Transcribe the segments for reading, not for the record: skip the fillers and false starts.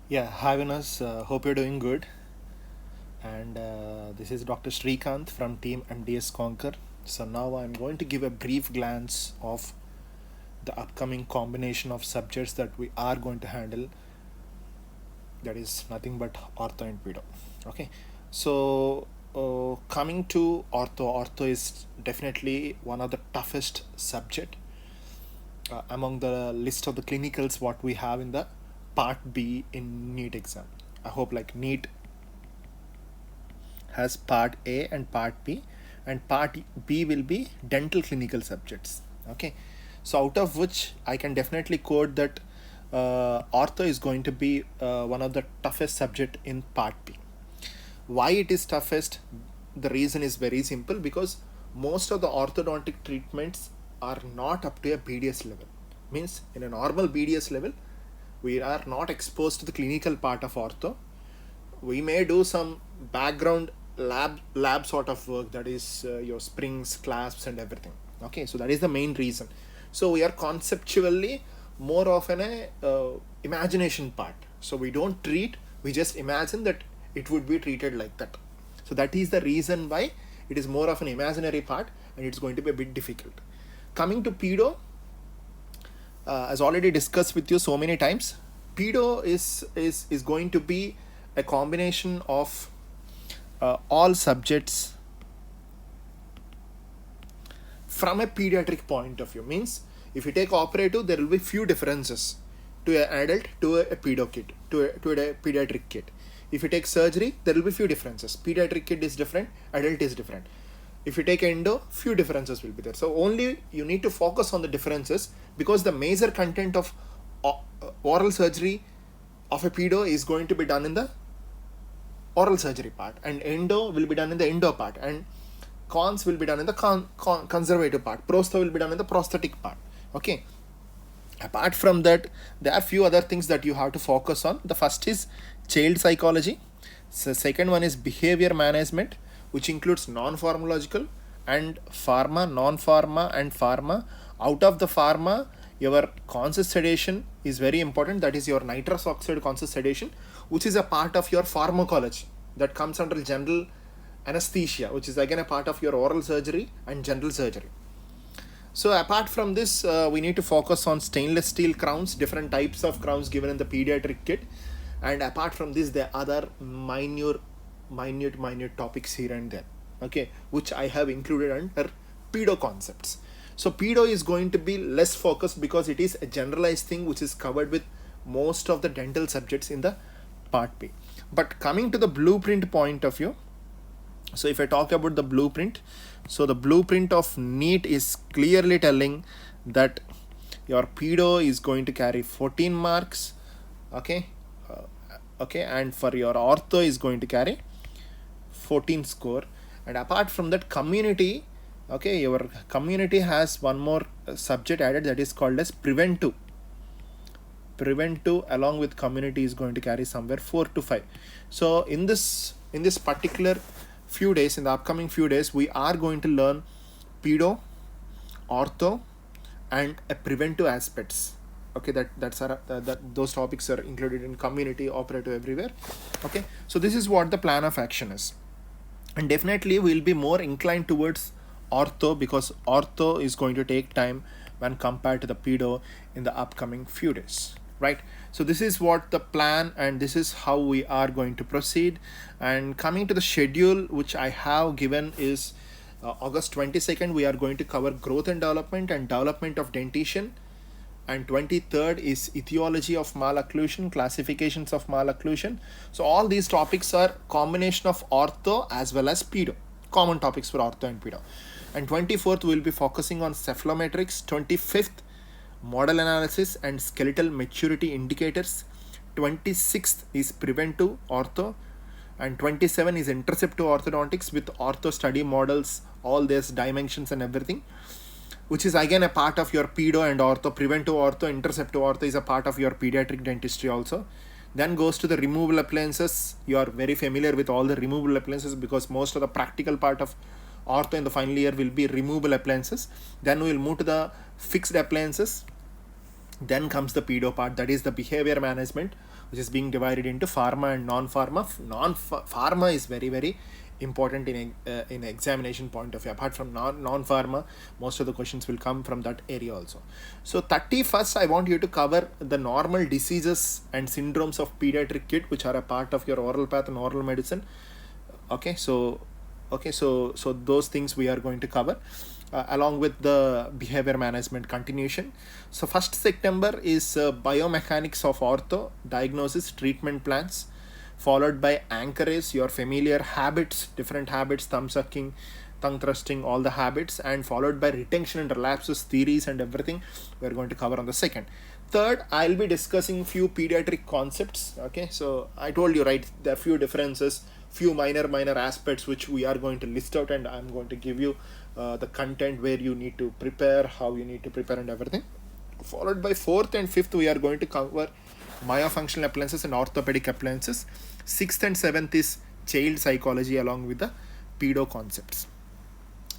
Yeah, hi Vinas. Hope you're doing good. And this is Dr. Srikanth from Team MDS Conquer. So now I'm going to give a brief glance of the upcoming combination of subjects that we are going to handle. That is nothing but ortho and pedo. Okay, so coming to ortho is definitely one of the toughest subject among the list of the clinicals what we have in the part B in NEET exam. I hope like NEET has part A and part B, and part B will be dental clinical subjects. Okay, so out of which I can definitely quote that ortho is going to be one of the toughest subject in part B. Why it is toughest? The reason is very simple, because most of the orthodontic treatments are not up to a BDS level. Means in a normal BDS level, we are not exposed to the clinical part of ortho. We may do some background lab sort of work, that is your springs, clasps and everything. Okay, so that is the main reason. So we are conceptually more of an imagination part. So we don't treat, we just imagine that it would be treated like that. So that is the reason why it is more of an imaginary part, and it's going to be a bit difficult. Coming to pedo, as already discussed with you so many times, pedo is going to be a combination of all subjects from a pediatric point of view. Means if you take operative, there will be few differences to an adult, to a pedo kid, to a pediatric kid. If you take surgery, there will be few differences. Pediatric kid is different, adult is different. If you take endo, few differences will be there. So only you need to focus on the differences, because the major content of oral surgery of a pedo is going to be done in the oral surgery part, and endo will be done in the endo part, and cons will be done in the conservative part, prostho will be done in the prosthetic part. Okay, apart from that, there are few other things that you have to focus on. The first is child psychology. So second one is behavior management, which includes non-pharmacological and pharma, non-pharma and pharma. Out of the pharma, your conscious sedation is very important. That is your nitrous oxide conscious sedation, which is a part of your pharmacology, that comes under general anesthesia, which is again a part of your oral surgery and general surgery. So apart from this, we need to focus on stainless steel crowns, different types of crowns given in the pediatric kit. And apart from this, there are other minute topics here and there, okay, which I have included under pedo concepts. So pedo is going to be less focused, because it is a generalized thing which is covered with most of the dental subjects in the part B. But coming to the blueprint point of view, so if I talk about the blueprint, so the blueprint of NEET is clearly telling that your pedo is going to carry 14 marks. Okay, okay, and for your ortho is going to carry 14 score. And apart from that, community, okay, your community has one more subject added, that is called as preventive. Along with community is going to carry somewhere 4 to 5. So in this particular few days, in the upcoming few days, we are going to learn pedo, ortho and preventive aspects. Okay, those topics are included in community, operative, everywhere. Okay, so this is what the plan of action is. And definitely we'll be more inclined towards ortho, because ortho is going to take time when compared to the pedo in the upcoming few days, right? So this is what the plan, and this is how we are going to proceed. And coming to the schedule which I have given is August 22nd, we are going to cover growth and development of dentition. And 23rd is etiology of malocclusion, classifications of malocclusion. So all these topics are combination of ortho as well as pedo, common topics for ortho and pedo. And 24th we will be focusing on cephalometrics. 25th, model analysis and skeletal maturity indicators. 26th is preventive ortho, and 27 is interceptive orthodontics with ortho study models, all these dimensions and everything, which is again a part of your pedo and ortho. Preventive ortho, interceptive ortho is a part of your pediatric dentistry also. Then goes to the removable appliances. You are very familiar with all the removable appliances, because most of the practical part of ortho in the final year will be removable appliances. Then we will move to the fixed appliances. Then comes the pedo part, that is the behavior management, which is being divided into pharma and non-pharma. Pharma is very, very important in examination point of view. Apart from non-pharma, most of the questions will come from that area also. So 31st, I want you to cover the normal diseases and syndromes of pediatric kid, which are a part of your oral path and oral medicine. So those things we are going to cover, along with the behavior management continuation. So 1st September is biomechanics of ortho, diagnosis, treatment plans, followed by anchorage, your familiar habits, different habits, thumb sucking, tongue thrusting, all the habits, and followed by retention and relapses, theories and everything we're going to cover on the 2nd. 3rd, I'll be discussing few pediatric concepts. Okay, so I told you, right, there are few differences, few minor aspects which we are going to list out, and I'm going to give you the content where you need to prepare, how you need to prepare and everything. Followed by 4th and 5th, we are going to cover myofunctional appliances and orthopedic appliances. 6th and 7th is child psychology along with the pedo concepts.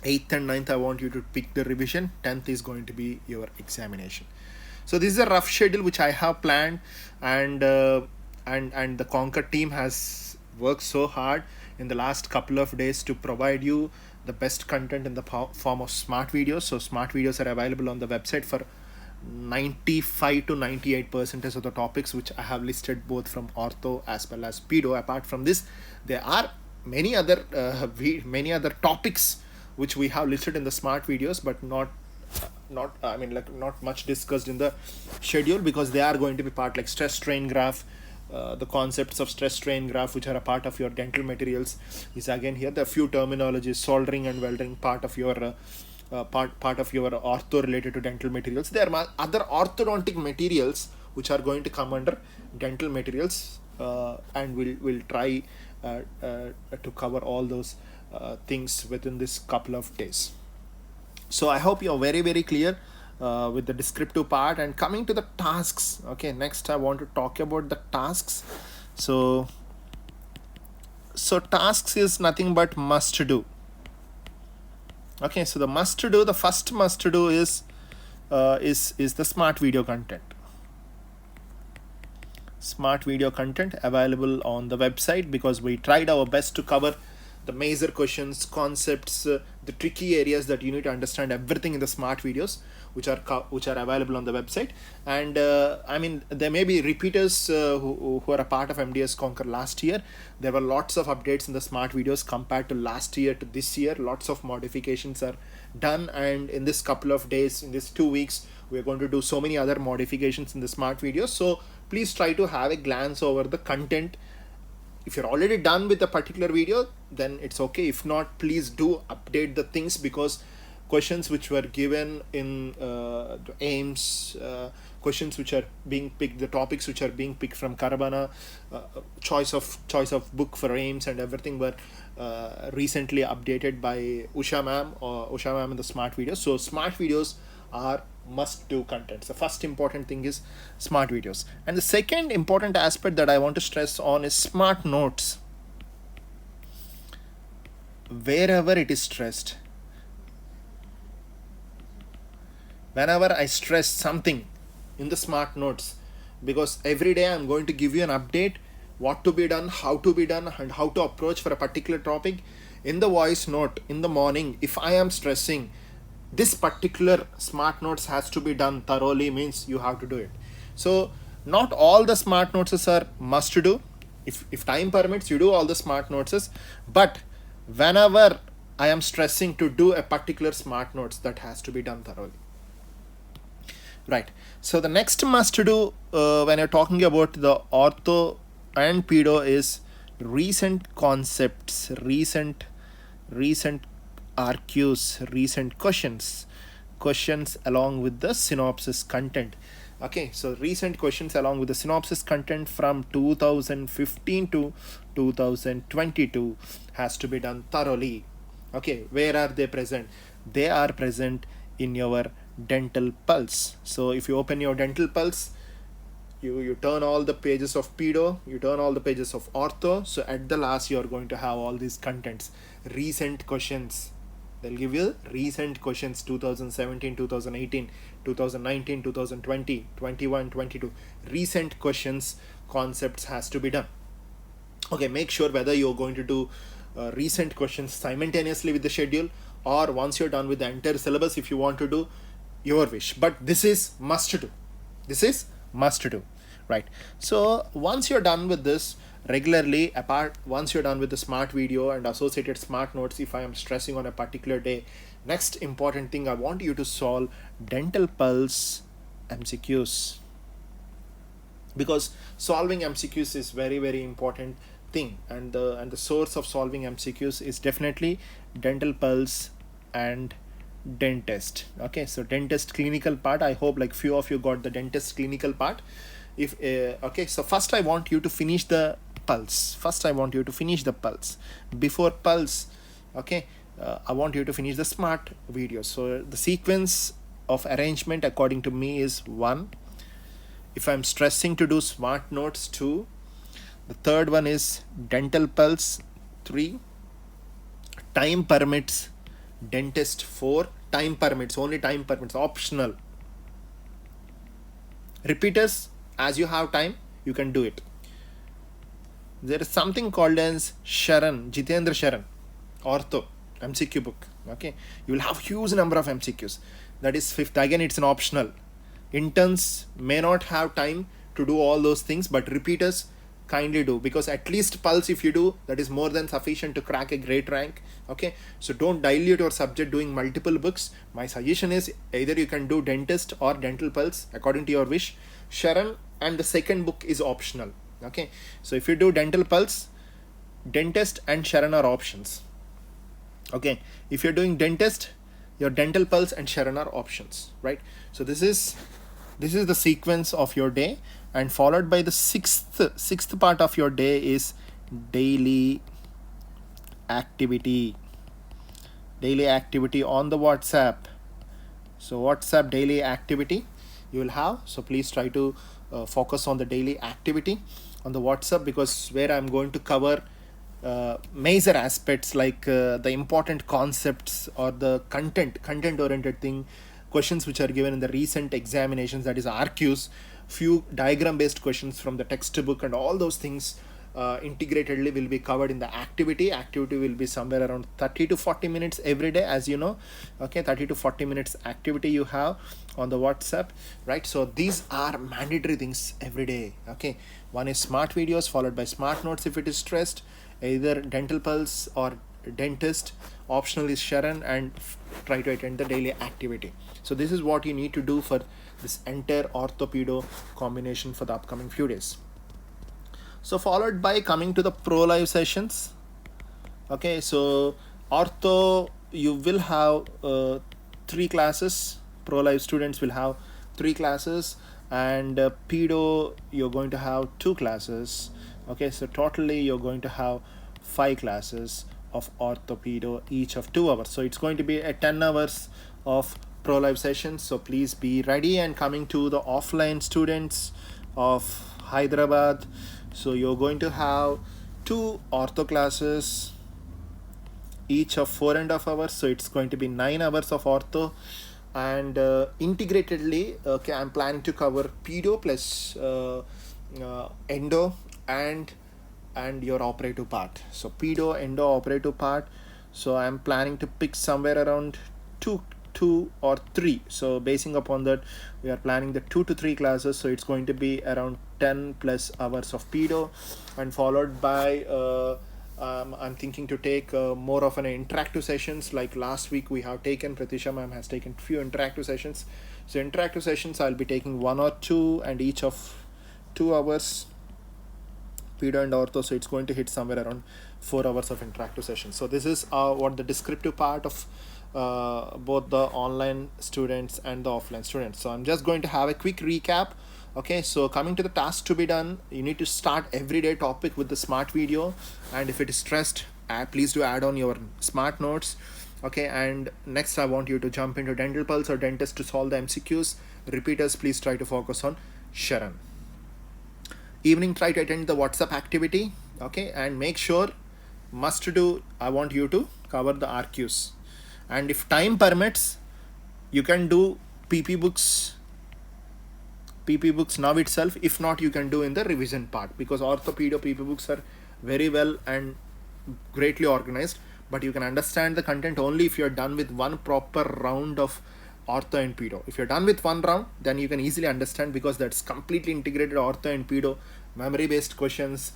8th and 9th, I want you to pick the revision. 10th is going to be your examination. So this is a rough schedule which I have planned, and the Conquer team has worked so hard in the last couple of days to provide you the best content in the form of smart videos. So smart videos are available on the website for 95 to 98% of the topics which I have listed, both from ortho as well as pedo. Apart from this, there are many other topics which we have listed in the smart videos, but not much discussed in the schedule, because they are going to be part, like stress strain graph, the concepts of stress strain graph, which are a part of your dental materials, is again here. The few terminologies, soldering and welding, part of your part of your ortho related to dental materials. There are other orthodontic materials which are going to come under dental materials, and we'll try to cover all those things within this couple of days. So I hope you're very, very clear with the descriptive part. And coming to the tasks, okay, next I want to talk about the tasks. So tasks is nothing but must do. Okay, so the first must do is the smart video content. Smart video content available on the website, because we tried our best to cover the major questions, concepts, the tricky areas that you need to understand, everything in the smart videos which are available on the website. And there may be repeaters who are a part of MDS Conquer last year. There were lots of updates in the smart videos compared to last year to this year. Lots of modifications are done, and in this couple of days, in this 2 weeks, we're going to do so many other modifications in the smart videos. So please try to have a glance over the content. If you're already done with a particular video, then it's okay. If not, please do update the things, because questions which were given in the AIMS, questions which are being picked, the topics which are being picked from Karabana, choice of book for AIMS and everything were recently updated by Usha ma'am in the smart videos. So smart videos are must do contents. The first important thing is smart videos, and the second important aspect that I want to stress on is smart notes. Wherever it is stressed, whenever I stress something in the smart notes, because every day I'm going to give you an update, what to be done, how to be done, and how to approach for a particular topic. In the voice note in the morning, if I am stressing, this particular smart notes has to be done thoroughly, means you have to do it. So not all the smart notes are must do. If time permits, you do all the smart notes, but whenever I am stressing to do a particular smart notes, that has to be done thoroughly. Right. So the next must do when you're talking about the ortho and pedo is recent concepts, recent RQs, recent questions along with the synopsis content. Okay, so recent questions along with the synopsis content from 2015 to 2022 has to be done thoroughly. Okay, where are they present? They are present in your dental pulse. So if you open your dental pulse, you turn all the pages of pedo, you turn all the pages of ortho. So at the last, you are going to have all these contents, recent questions. They'll give you recent questions 2017, 2018, 2019, 2020, 21, 22. Recent questions concepts has to be done. Okay, make sure whether you're going to do recent questions simultaneously with the schedule, or once you're done with the entire syllabus, if you want to do, your wish. But this is must do. This is must do, right? So once you're done with this regularly, once you're done with the smart video and associated smart notes, if I am stressing on a particular day, next important thing, I want you to solve dental pulse MCQs, because solving MCQs is very important thing, and the source of solving MCQs is definitely dental pulse and dentist. Okay, so dentist clinical part, I hope like few of you got the dentist clinical part. If okay, so first I want you to finish the pulse. Before pulse, okay, I want you to finish the smart video. So the sequence of arrangement according to me is 1. If I'm stressing to do smart notes, 2. The third one is dental pulse, 3. Time permits, dentist, 4. Time permits, only time permits, optional. Repeaters, as you have time, you can do it. There is something called as Jitendra Sharan, Ortho, MCQ book. Okay, you will have huge number of MCQs. That is 5th. Again, it's an optional. Interns may not have time to do all those things, but repeaters kindly do, because at least pulse if you do, that is more than sufficient to crack a great rank. Okay, so don't dilute your subject doing multiple books. My suggestion is either you can do dentist or dental pulse according to your wish. Sharan and the second book is optional. Okay, so if you do dental pulse, dentist and Sharan are options. Okay, if you're doing dentist, your dental pulse and Sharan are options, right? So this is the sequence of your day, and followed by the sixth part of your day is daily activity on the WhatsApp. So WhatsApp daily activity you will have, so please try to focus on the daily activity on the WhatsApp, because where I'm going to cover major aspects like the important concepts or the content oriented thing, questions which are given in the recent examinations, that is RQs, few diagram based questions from the textbook, and all those things integratedly will be covered in the activity. Will be somewhere around 30 to 40 minutes every day, as you know. Okay, 30 to 40 minutes activity you have on the WhatsApp, right? So these are mandatory things every day. Okay, one is smart videos followed by smart notes if it is stressed, either dental pulse or dentist. Optional is Sharan, and try to attend the daily activity. So this is what you need to do for this entire Ortho-Pedo combination for the upcoming few days. So followed by coming to the pro live sessions. Okay, so ortho you will have 3 classes. Pro live students will have 3 classes, and pedo you're going to have 2 classes. Okay, so totally you're going to have 5 classes of Ortho-Pedo, each of 2 hours. So it's going to be a 10 hours of pro live sessions. So please be ready. And coming to the offline students of Hyderabad, so you're going to have 2 ortho classes, each of 4.5 hours. So it's going to be 9 hours of ortho, and integratedly, okay, I'm planning to cover pedo plus endo and your operative part. So pedo, endo, operative part. So I'm planning to pick somewhere around 2 or 3. So basing upon that, we are planning the 2 to 3 classes. So it's going to be around 10 plus hours of pedo, and followed by I'm thinking to take more of an interactive sessions. Like last week we have taken, Pratisha ma'am has taken few interactive sessions. So interactive sessions I'll be taking 1 or 2, and each of 2 hours pedo and ortho. So it's going to hit somewhere around 4 hours of interactive sessions. So this is what the descriptive part of both the online students and the offline students. So I'm just going to have a quick recap. Okay, so coming to the task to be done, you need to start everyday topic with the smart video, and if it is stressed, please do add on your smart notes. Okay, and next I want you to jump into dental pulse or dentist to solve the MCQs. Repeaters, please try to focus on Sharan. Evening, try to attend the WhatsApp activity. Okay, and make sure, must do, I want you to cover the RQs, and if time permits, you can do PP books PP books now itself. If not, you can do in the revision part, because Ortho-Pedo PP books are very well and greatly organized, but you can understand the content only if you're done with one proper round of Ortho and Pedo. If you're done with one round, then you can easily understand, because that's completely integrated Ortho and Pedo, memory based questions,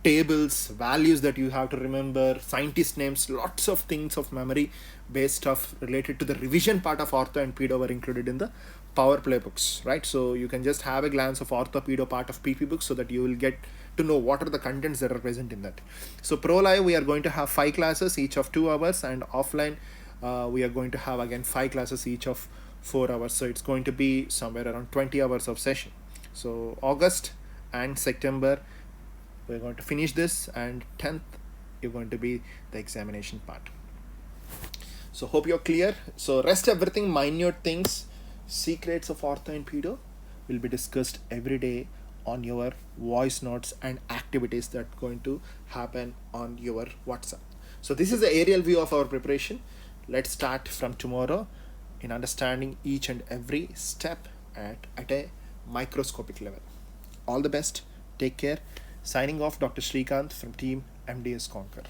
tables, values that you have to remember, scientist names, lots of things of memory based stuff related to the revision part of Ortho and Pedo were included in the Power Play books, right? So you can just have a glance of Ortho-Pedo part of PP books, so that you will get to know what are the contents that are present in that. So Pro Live, we are going to have 5 classes, each of 2 hours, and offline we are going to have again 5 classes, each of 4 hours. So it's going to be somewhere around 20 hours of session. So August and September we're going to finish this, and 10th you're going to be the examination part. So hope you're clear. So rest everything, minute things, secrets of Ortho and Pedo will be discussed every day on your voice notes and activities that are going to happen on your WhatsApp. So this is the aerial view of our preparation. Let's start from tomorrow in understanding each and every step at a microscopic level. All the best. Take care. Signing off, Dr. Srikanth from Team MDS Conquer.